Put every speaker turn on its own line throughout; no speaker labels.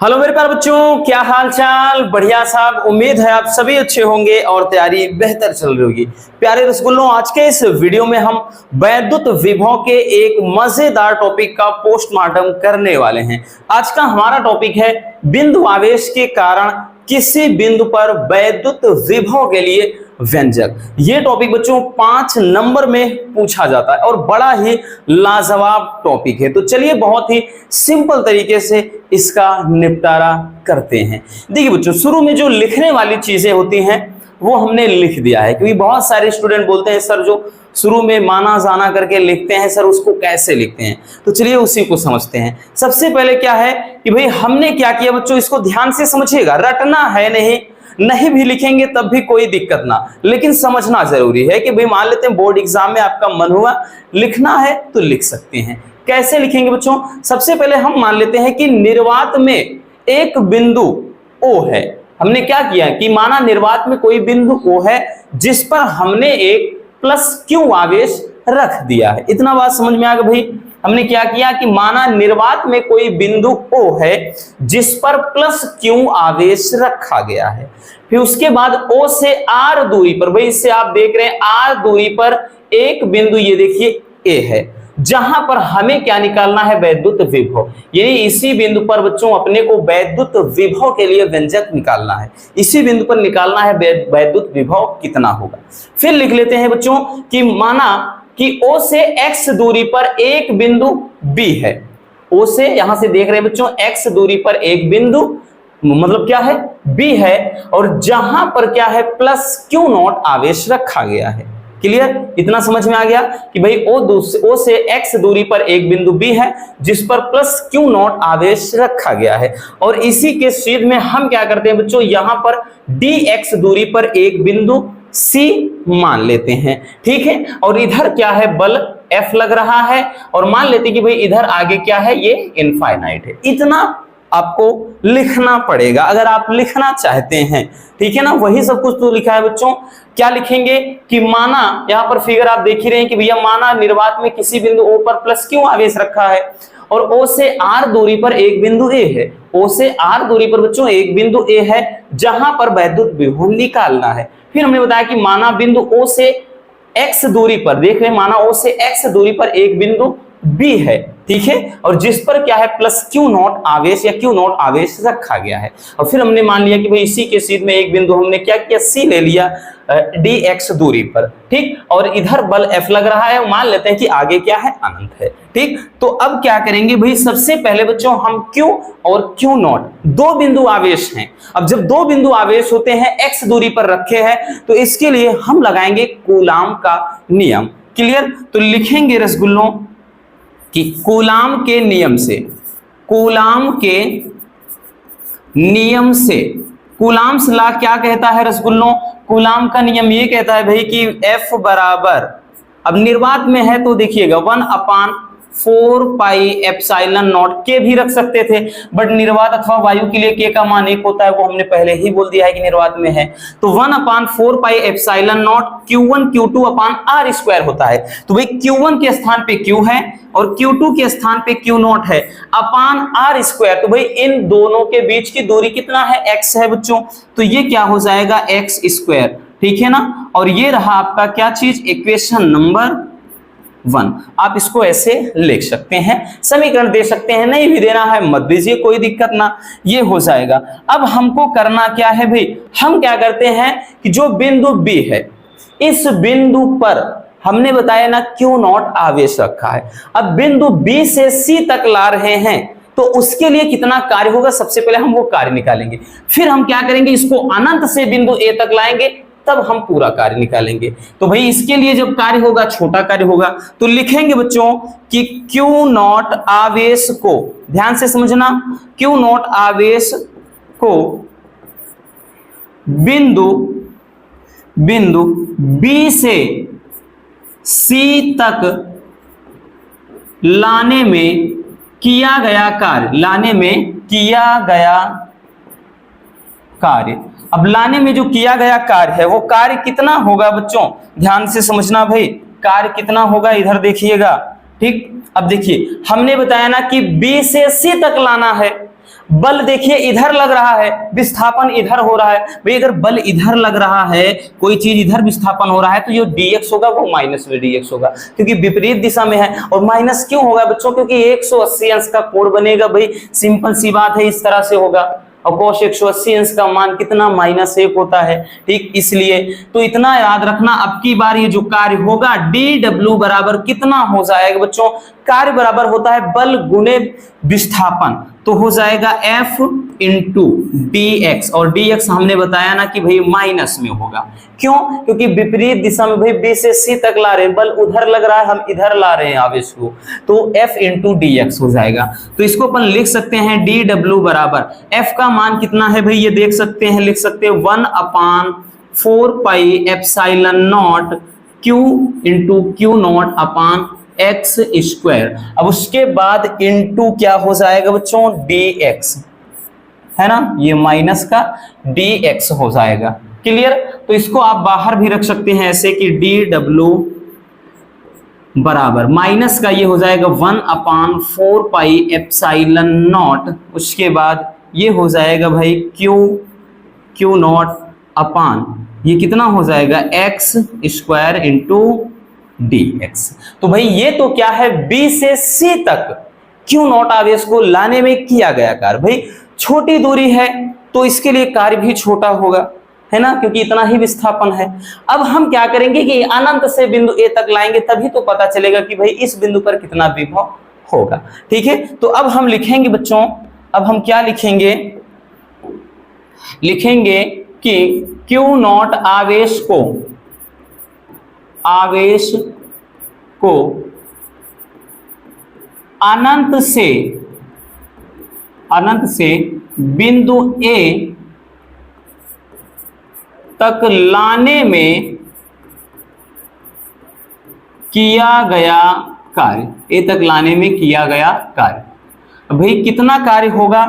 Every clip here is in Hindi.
हेलो मेरे प्यारे बच्चों, क्या हाल चाल? बढ़िया साहब, उम्मीद है आप सभी अच्छे होंगे और तैयारी बेहतर चल रही होगी। प्यारे रसगुल्लों, आज के इस वीडियो में हम वैद्युत विभव के एक मजेदार टॉपिक का पोस्टमार्टम करने वाले हैं। आज का हमारा टॉपिक है बिंदु आवेश के कारण किसी बिंदु पर वैद्युत विभव के लिए व्यंजक। ये टॉपिक बच्चों 5 नंबर में पूछा जाता है और बड़ा ही लाजवाब टॉपिक है। तो चलिए बहुत ही सिंपल तरीके से इसका निपटारा करते हैं। देखिए बच्चों, शुरू में जो लिखने वाली चीजें होती हैं वो हमने लिख दिया है, क्योंकि बहुत सारे स्टूडेंट बोलते हैं सर जो शुरू में माना जाना करके लिखते हैं सर उसको कैसे लिखते हैं। तो चलिए उसी को समझते हैं। सबसे पहले क्या है कि भाई हमने क्या किया बच्चों, इसको ध्यान से समझिएगा। रटना है नहीं भी लिखेंगे तब भी कोई दिक्कत ना, लेकिन समझना जरूरी है कि भाई मान लेते हैं बोर्ड एग्जाम में आपका मन हुआ लिखना है तो लिख सकते हैं। कैसे लिखेंगे बच्चों? सबसे पहले हम मान लेते हैं कि निर्वात में एक बिंदु O है। हमने क्या किया कि माना निर्वात में कोई बिंदु O है जिस पर हमने एक प्लस Q आवेश रख दिया है। इतना बात समझ में आ गया भाई? हमने क्या किया कि माना निर्वात में कोई बिंदु O है जिस पर प्लस Q आवेश रखा गया है। फिर उसके बाद O से R दूरी पर, भाई इससे आप देख रहे हैं R दूरी पर एक बिंदु, ये देखिए A है, जहां पर हमें क्या निकालना है? वैद्युत विभव। यानी इसी बिंदु पर बच्चों अपने को वैद्युत विभव के लिए व्यंजक निकालना है। इसी बिंदु पर निकालना है वैद्युत विभव कितना होगा। फिर लिख लेते हैं बच्चों कि माना कि O से X दूरी पर एक बिंदु B है। O से यहां से देख रहे हैं बच्चों X दूरी पर एक बिंदु मतलब क्या है? B है, और जहां पर क्या है? प्लस Q नॉट आवेश रखा गया है। क्लियर? इतना समझ में आ गया कि भाई O से X दूरी पर एक बिंदु B है जिस पर प्लस Q नॉट आवेश रखा गया है। और इसी के सीध में हम क्या करते हैं बच्चों, यहां पर dx दूरी पर एक बिंदु C मान लेते हैं। ठीक है, और इधर क्या है? बल F लग रहा है, और मान लेते हैं कि भाई इधर आगे क्या है? ये इनफाइनाइट है। इतना आपको लिखना पड़ेगा अगर आप लिखना चाहते हैं। ठीक है ना? वही सब कुछ तो लिखा है बच्चों। क्या लिखेंगे कि माना, यहां पर फिगर आप देख ही रहे हैं कि भैया माना निर्वात में किसी बिंदु O पर प्लस Q आवेश रखा है और O से R दूरी पर एक बिंदु A है। O से R दूरी पर बच्चों एक बिंदु A है जहां पर वैद्युत विभव निकालना है। फिर हमने बताया कि माना बिंदु O से X दूरी पर, देख रहे हैं माना O से X दूरी पर एक बिंदु B है। ठीक है, और जिस पर क्या है? प्लस Q नॉट आवेश या Q नॉट आवेश रखा गया है। और फिर हमने मान लिया कि भाई इसी के सीध में एक बिंदु हमने क्या किया? C ले लिया dx दूरी पर। ठीक, और इधर बल F लग रहा है, मान लेते हैं कि आगे क्या है? अनंत है। ठीक, तो अब क्या करेंगे भाई? सबसे पहले बच्चों हम Q और Q नॉट, दो बिंदु आवेश हैं। अब जब दो बिंदु आवेश होते हैं x दूरी पर रखे हैं तो इसके लिए हम लगाएंगे कूलाम का नियम। क्लियर? तो लिखेंगे रसगुल्लों कि कूलाम के नियम से, कूलाम के नियम से, कूलाम्स लॉ क्या कहता है रसगुल्लों? कूलाम का नियम ये कहता है भाई कि F बराबर, अब निर्वात में है तो देखिएगा 1/4 पाई एप्सिलॉन नॉट के भी रख सकते थे, बट निर्वात अथवा वायु के लिए के का मान 1 होता है, वो हमने पहले ही बोल दिया है कि निर्वात में है। तो 1/4 pi epsilon not Q1 Q2 upon R square होता है। तो भाई Q1 के स्थान पे Q है और Q2 के स्थान पे Q नॉट है अपान R स्क्वायर। तो भाई इन दोनों के बीच की दूरी कितना है? X है बच्चों। तो ये क्या हो जाएगा? X square. ठीक है ना? और ये रहा आपका क्या चीज? Equation number 1। आप इसको ऐसे लिख सकते हैं, समीकरण दे सकते हैं, नहीं भी देना है मत दीजिए, कोई दिक्कत ना, ये हो जाएगा। अब हमको करना क्या है भाई? हम क्या करते हैं कि जो बिंदु B है, इस बिंदु पर हमने बताया ना Q नॉट आवेश रखा है। अब बिंदु B से C तक ला रहे हैं तो उसके लिए कितना कार्य होगा? सबसे पहले हम वो कार्य निकालेंगे, फिर हम क्या करेंगे? इसको अनंत से बिंदु A तक लाएंगे, तब हम पूरा कार्य निकालेंगे। तो भाई इसके लिए जब कार्य होगा छोटा कार्य होगा, तो लिखेंगे बच्चों कि Q नॉट आवेश को, ध्यान से समझना, Q नॉट आवेश को बिंदु B से C तक लाने में किया गया कार्य, अब लाने में जो किया गया कार्य है वो कार्य कितना होगा बच्चों? ध्यान से समझना भाई, कार्य कितना होगा? इधर देखिएगा, ठीक, अब देखिए हमने बताया ना कि B से C तक लाना है, बल देखिए इधर लग रहा है, विस्थापन इधर हो रहा है। भाई अगर बल इधर लग रहा है, कोई चीज इधर विस्थापन हो रहा है, तो जो dx होगा वो माइनस में dx होगा, क्योंकि विपरीत दिशा में है। और माइनस क्यों होगा बच्चों? क्योंकि 180 अंश का कोण बनेगा। भाई सिंपल सी बात है, इस तरह से होगा। और cos 180 अंश का मान कितना? -1 होता है। ठीक, इसलिए तो इतना याद रखना। अब की बार ये जो कार्य होगा dw बराबर कितना हो जाएगा बच्चों? कार्य बराबर होता है बल गुणे विस्थापन, तो हो जाएगा F इंटू dx। और dx हमने बताया ना कि भाई माइनस में होगा। क्यों? क्योंकि विपरीत दिशा में भाई B से C तक ला रहे हैं, बल उधर लग रहा है, हम इधर ला रहे हैं आवेश को, तो F इंटू dx हो जाएगा। तो इसको अपन लिख सकते हैं dw बराबर, F का मान कितना है भाई ये देख सकते हैं, लिख सकते हैं 1/4 pi epsilon not q into Q not upon x square. अब उसके बाद इंटू क्या हो जाएगा बच्चों? dx, है ना, ये माइनस का dx हो जाएगा। क्लियर? तो इसको आप बाहर भी रख सकते हैं ऐसे कि dw बराबर माइनस का ये हो जाएगा 1/4 पाई एप्सिलॉन नॉट, उसके बाद ये हो जाएगा भाई क्यू नॉट अपान ये कितना हो जाएगा? x square into dx। तो भाई ये तो क्या है? B से C तक क्यू नॉट आवेश को लाने में किया गया कार्य। भाई छोटी दूरी है तो इसके लिए कार्य भी छोटा होगा, है ना, क्योंकि इतना ही विस्थापन है। अब हम क्या करेंगे कि अनंत से बिंदु A तक लाएंगे, तभी तो पता चलेगा कि भाई इस बिंदु पर कितना विभव होगा। ठीक है, तो अब हम लिखेंगे बच्चों, अब हम क्या लिखेंगे? लिखेंगे कि क्यू नॉट आवेश को अनंत से बिंदु A तक लाने में किया गया कार्य, A तक लाने में किया गया कार्य। भाई कितना कार्य होगा?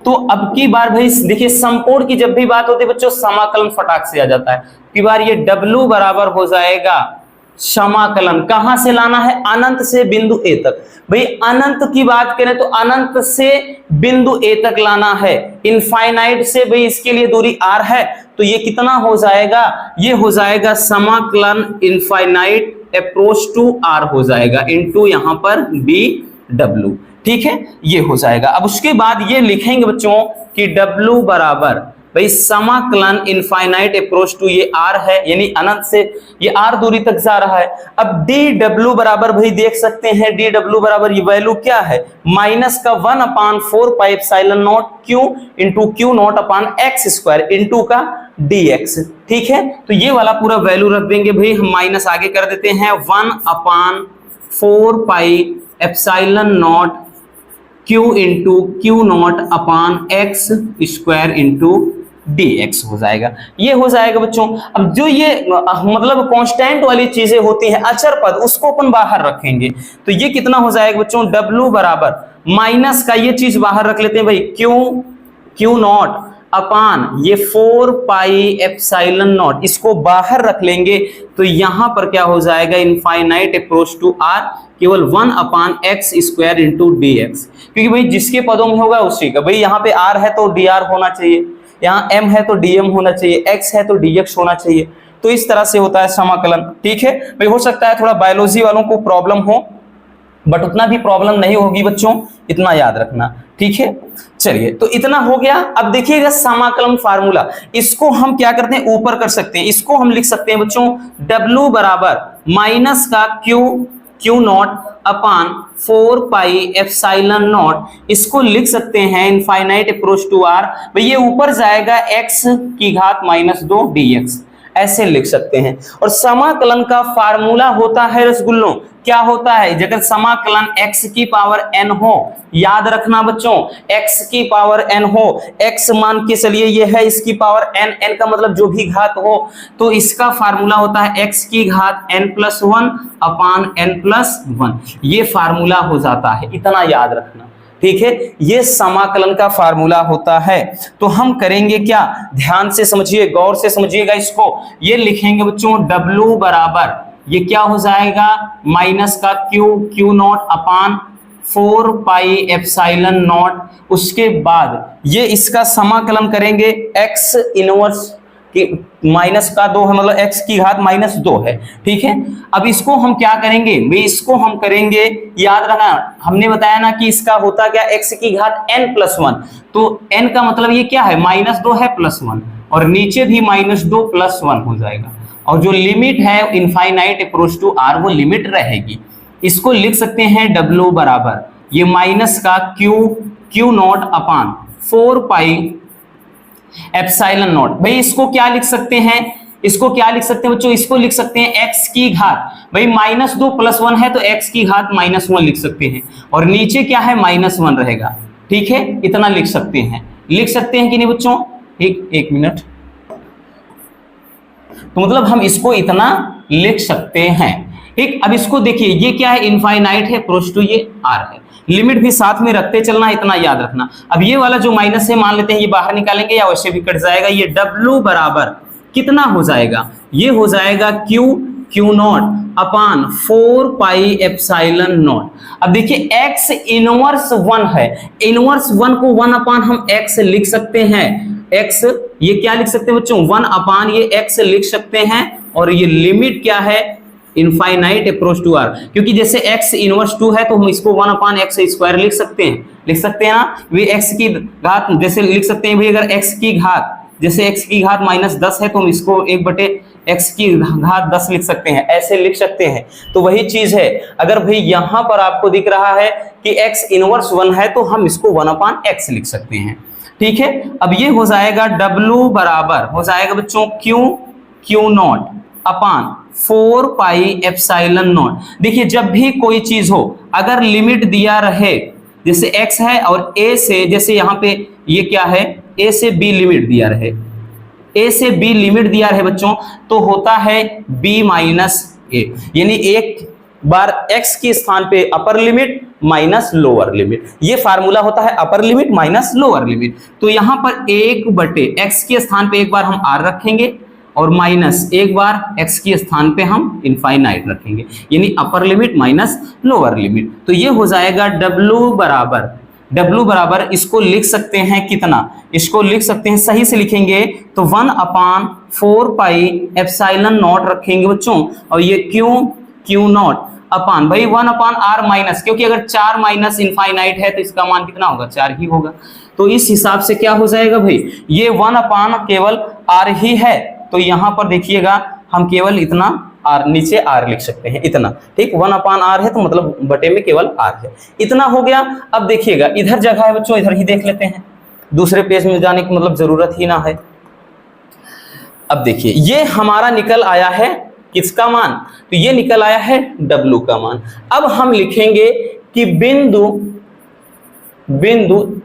तो अब की बार भाई देखिए समकोण की जब भी बात होती है बच्चों, समाकलन फटाक से आ जाता है। की बार ये W बराबर हो जाएगा समाकलन, कहां से लाना है? अनंत से बिंदु A तक। भाई अनंत की बात करें तो अनंत से बिंदु A तक लाना है, इनफाइनाइट से भाई इसके लिए दूरी r है, तो ये कितना हो जाएगा? ये हो जाएगा समाकलन इनफाइनाइट अप्रोच टू r हो जाएगा इनटू यहां पर dw। ठीक है, ये हो जाएगा। अब उसके बाद ये लिखेंगे बच्चों कि W बराबर भाई समाकलन इनफाइनाइट अप्रोच टू, ये r है यानी अनंत से ये r दूरी तक जा रहा है। अब dw बराबर भाई देख सकते हैं, dw बराबर ये वैल्यू क्या है? माइनस का 1/4 pi epsilon not q into Q not upon x square into का dx। ठीक है, तो ये वाला पूरा वैल्यू रख देंगे भाई, हम माइनस आगे कर देते हैं 1/4 pi epsilon not q into Q not upon x square into dx हो जाएगा। ये हो जाएगा बच्चों। अब जो ये मतलब कांस्टेंट वाली चीजें होती हैं, अचर पद, उसको अपन बाहर रखेंगे, तो ये कितना हो जाएगा बच्चों? W बराबर माइनस का ये चीज बाहर रख लेते हैं भाई, क्यू नॉट अपान ये 4 पाई एप्सिलॉन नॉट, इसको बाहर रख लेंगे तो यहां पर क्या हो जाएगा? इनफाइनाइट अप्रोच टू r, केवल 1/x स्क्वायर इंटू dx। क्योंकि भाई जिसके पदों में होगा उसी का, भाई यहाँ पे r है तो dr होना चाहिए, यहाँ m है तो dm होना चाहिए, x है तो dx होना चाहिए। तो इस तरह से होता है समाकलन। ठीक है भाई, हो सकता है थोड़ा बायोलॉजी वालों को प्रॉब्लम हो, बट उतना भी प्रॉब्लम नहीं होगी बच्चों, इतना याद रखना। ठीक है, चलिए तो इतना हो गया। अब देखिएगा समाकलन फार्मूला, इसको हम क्या करते हैं? ऊपर कर सकते हैं। इसको हम लिख सकते हैं बच्चों W बराबर माइनस का Q not upon 4 pi epsilon not, इसको लिख सकते हैं इनफाइनाइट अप्रोच टू r, भाई ये ऊपर जाएगा x की घात -2 dx, ऐसे लिख सकते हैं। और समाकलन का फार्मूला होता है रसगुल्लों, क्या होता है? जगह समाकलन x की पावर n हो, याद रखना बच्चों, x की पावर n हो, x मान के चलिए ये है इसकी पावर n, n का मतलब जो भी घात हो, तो इसका फार्मूला होता है x की घात n+1 अपान n+1, ये फार्मूला हो जाता है, इतना याद रखना। ठीक है, ये समाकलन का फार्मूला होता है। तो हम करेंगे क्या? ध्यान से समझिए, गौर से समझिएगा इसको। ये लिखेंगे बच्चों W बराबर ये क्या हो जाएगा, माइनस का Q not upon 4 pi epsilon not. उसके बाद ये इसका समाकलन करेंगे, एक्स इनवर्स कि माइनस का 2 है, मतलब x की घात -2 है, ठीक है। अब इसको हम क्या करेंगे भाई, इसको हम करेंगे, याद रखना हमने बताया ना कि इसका होता क्या, x की घात n+1, तो n का मतलब ये क्या है, -2 है +1, और नीचे भी -2 +1 हो जाएगा, और जो लिमिट है इनफाइनाइट अप्रोच टू r वो लिमिट रहेगी। इसको लिख सकते हैं w बराबर ये माइनस का Q not upon 4 pi epsilon not. भाई इसको क्या लिख सकते हैं, इसको क्या लिख सकते हैं बच्चों, इसको लिख सकते हैं x की घात, भाई -2 +1 है तो x की घात -1 लिख सकते हैं, और नीचे क्या है -1 रहेगा, ठीक है। इतना लिख सकते हैं कि नहीं बच्चों, एक मिनट, तो मतलब हम इसको इतना लिख सकते हैं, ठीक। अब इसको देखिए, ये क्या है, इनफाइनाइट है, अप्रोच टू ये r है, लिमिट भी साथ में रखते चलना, इतना याद रखना। अब ये वाला जो माइनस है मान लेते हैं ये बाहर निकालेंगे या वैसे भी कट जाएगा, ये W बराबर कितना हो जाएगा, ये हो जाएगा Q not upon 4 pi epsilon not. अब देखिए x इनवर्स 1 है, इनवर्स 1 को 1 अपान हम x लिख सकते हैं, x ये क्या लिख सकते हैं बच्चों, 1 अपान ये x लिख सकते हैं, और ये लिमिट क्या है, इनफाइनाइट अप्रोच टू r, क्योंकि जैसे x इनवर्स 2 है तो हम इसको 1 अपान x स्क्वायर लिख सकते हैं ना, वे x की घात जैसे लिख सकते हैं भाई, अगर x की घात जैसे x की घात -10 है तो हम इसको 1/x की घात 10 लिख सकते हैं, ऐसे लिख सकते हैं। तो वही चीज है, अगर भाई यहां पर आपको दिख रहा है कि x इनवर्स 1 है तो हम इसको 1 अपान x लिख सकते हैं, ठीक है। अब ये हो जाएगा W बराबर हो जाएगा बच्चों Q not upon 4 pi epsilon not. देखिए जब भी कोई चीज हो, अगर लिमिट दिया रहे, जैसे x है और a से, जैसे यहाँ पे ये क्या है, a से b लिमिट दिया रहे, a से b लिमिट दिया रहे बच्चों, तो होता है b माइनस a, यानी एक बार x के स्थान पे upper limit minus lower limit, ये फार्मूला होता है upper limit minus lower limit. तो यहां पर 1/x के स्थान पे एक बार हम r रखेंगे, और माइनस एक बार x के स्थान पे हम इनफाइनाइट रखेंगे, यानी upper limit minus lower limit. तो ये हो जाएगा W बराबर इसको लिख सकते हैं कितना, इसको लिख सकते हैं, सही से लिखेंगे तो 1 अपान 4 पाई एप्सिलॉन नॉट रखेंगे बच्चों, और ये क्यू नॉट अपान भाई 1 अपान r माइनस, क्योंकि अगर 4 माइनस इनफाइनाइट है तो इसका मान कितना होगा, 4 ही होगा। तो इस हिसाब से क्या हो जाएगा भाई, ये 1 अपान केवल r ही है, तो यहां पर देखिएगा हम केवल इतना r, नीचे r लिख सकते हैं, इतना, ठीक। 1 अपान r है तो मतलब बटे में केवल r है, इतना हो गया। अब देखिएगा इधर जगह है बच्चों, इधर ही देख लेते हैं, दूसरे पेज में जाने की मतलब जरूरत ही ना है। अब देखिए ये हमारा निकल आया है किसका मान, तो ये निकल आया है W का मान। अब हम लिखेंगे कि बिंदु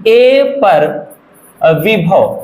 A पर विभव,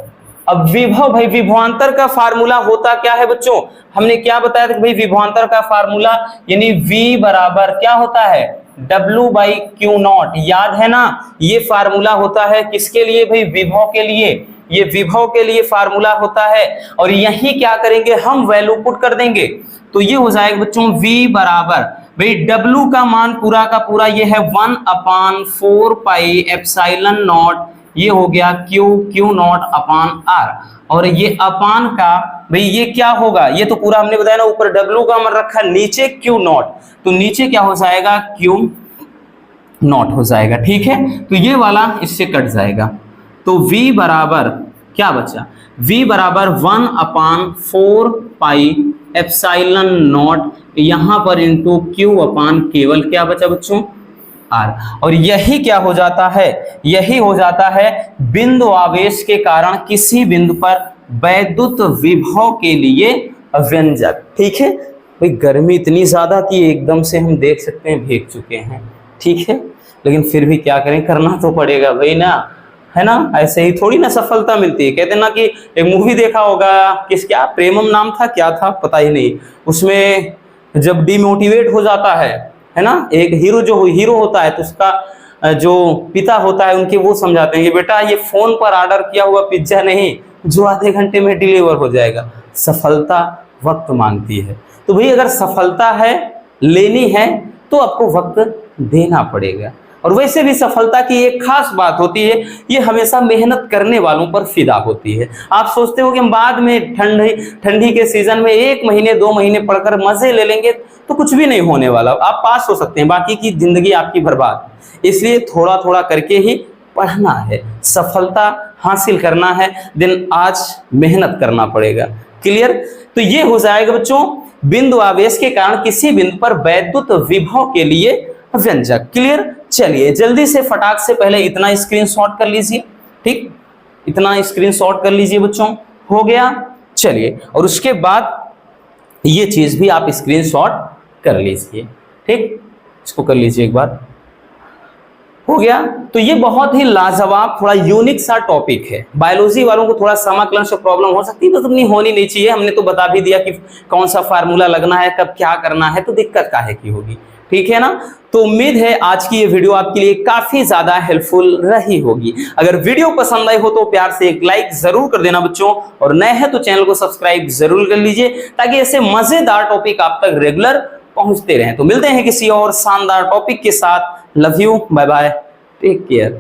अब विभव भाई विभवांतर का फार्मूला होता क्या है बच्चों, हमने क्या बताया था कि भाई विभवांतर का फार्मूला यानी V बराबर क्या होता है, W/Q0, याद है ना, ये फार्मूला होता है किसके लिए भाई, विभव के लिए, ये विभव के लिए फार्मूला होता है। और यही क्या करेंगे हम, वैल्यू पुट कर देंगे, तो ये हो जाएगा बच्चों V बराबर भाई W का मान पूरा का पूरा ये है 1 अपान 4 पाई एप्सिलॉन नॉट, ये हो गया क्यू नॉट अपान r, और ये अपान का भाई ये क्या होगा, ये तो पूरा हमने बताया ना, ऊपर W का मान रखा, नीचे क्यू नॉट, तो नीचे क्या हो जाएगा, क्यू नॉट हो जाएगा, ठीक है। तो ये वाला इससे कट जाएगा, तो V बराबर क्या बचा, V बराबर 1 अपान 4 पाई एप्सिलॉन नॉट, यहां पर इंटू क्यू अपान केवल क्या बचा बच्चों, r, और यही क्या हो जाता है, यही हो जाता है बिंदु आवेश के कारण किसी बिंदु पर वैद्युत विभव के लिए व्यंजक, ठीक है। भाई गर्मी इतनी ज्यादा कि एकदम से हम देख सकते हैं भीग चुके हैं, ठीक है, लेकिन फिर भी क्या करें, करना तो पड़ेगा भाई ना, है ना, ऐसे ही थोड़ी ना सफलता मिलती है। कहते ना कि एक मूवी देखा होगा, क्या प्रेमम नाम था, क्या था पता ही नहीं, उसमें जब डिमोटिवेट हो जाता है ना, एक हीरो होता है तो उसका जो पिता होता है उनके वो समझाते हैं कि बेटा ये फोन पर ऑर्डर किया हुआ पिज्जा नहीं जो आधे घंटे में डिलीवर हो जाएगा, सफलता वक्त मांगती है। तो भाई अगर सफलता है लेनी है तो आपको वक्त देना पड़ेगा। और वैसे भी सफलता की एक खास बात होती है, ये हमेशा मेहनत करने वालों पर फिदा होती है। आप सोचते हो कि हम बाद में ठंडी के सीजन में 1 महीने 2 महीने पढ़कर मजे ले लेंगे तो कुछ भी नहीं होने वाला, आप पास हो सकते हैं, बाकी की जिंदगी आपकी बर्बाद। इसलिए थोड़ा थोड़ा करके ही पढ़ना है, सफलता हासिल करना है, दिन आज मेहनत करना पड़ेगा। क्लियर? तो ये हो जाएगा बच्चों बिंदु आवेश के कारण किसी बिंदु पर वैद्युत विभव के लिए व्यंजक। क्लियर? चलिए जल्दी से फटाक से पहले इतना स्क्रीनशॉट कर लीजिए। ठीक, इतना स्क्रीनशॉट कर लीजिए बच्चों, हो गया। चलिए, और उसके बाद ये चीज भी आप स्क्रीनशॉट कर लीजिए। ठीक, इसको कर लीजिए एक बार, हो गया। तो ये बहुत ही लाजवाब थोड़ा यूनिक सा टॉपिक है। बायोलॉजी वालों को थोड़ा समाकलन से प्रॉब्लम हो सकती है, बस अपनी होनी नहीं चाहिए। हमने तो बता भी दिया कि कौन सा फार्मूला लगना है, कब क्या करना है, तो दिक्कत काहे की होगी। ठीक है ना? तो उम्मीद है आज की ये वीडियो आपके लिए काफी ज्यादा हेल्पफुल रही होगी। अगर वीडियो पसंद आई हो तो प्यार से एक लाइक जरूर कर देना बच्चों, और नए हैं तो चैनल को सब्सक्राइब जरूर कर लीजिए ताकि ऐसे मजेदार टॉपिक आप तक रेगुलर पहुंचते रहें। तो मिलते हैं किसी और शानदार टॉपिक के साथ। Love you, bye bye, take care.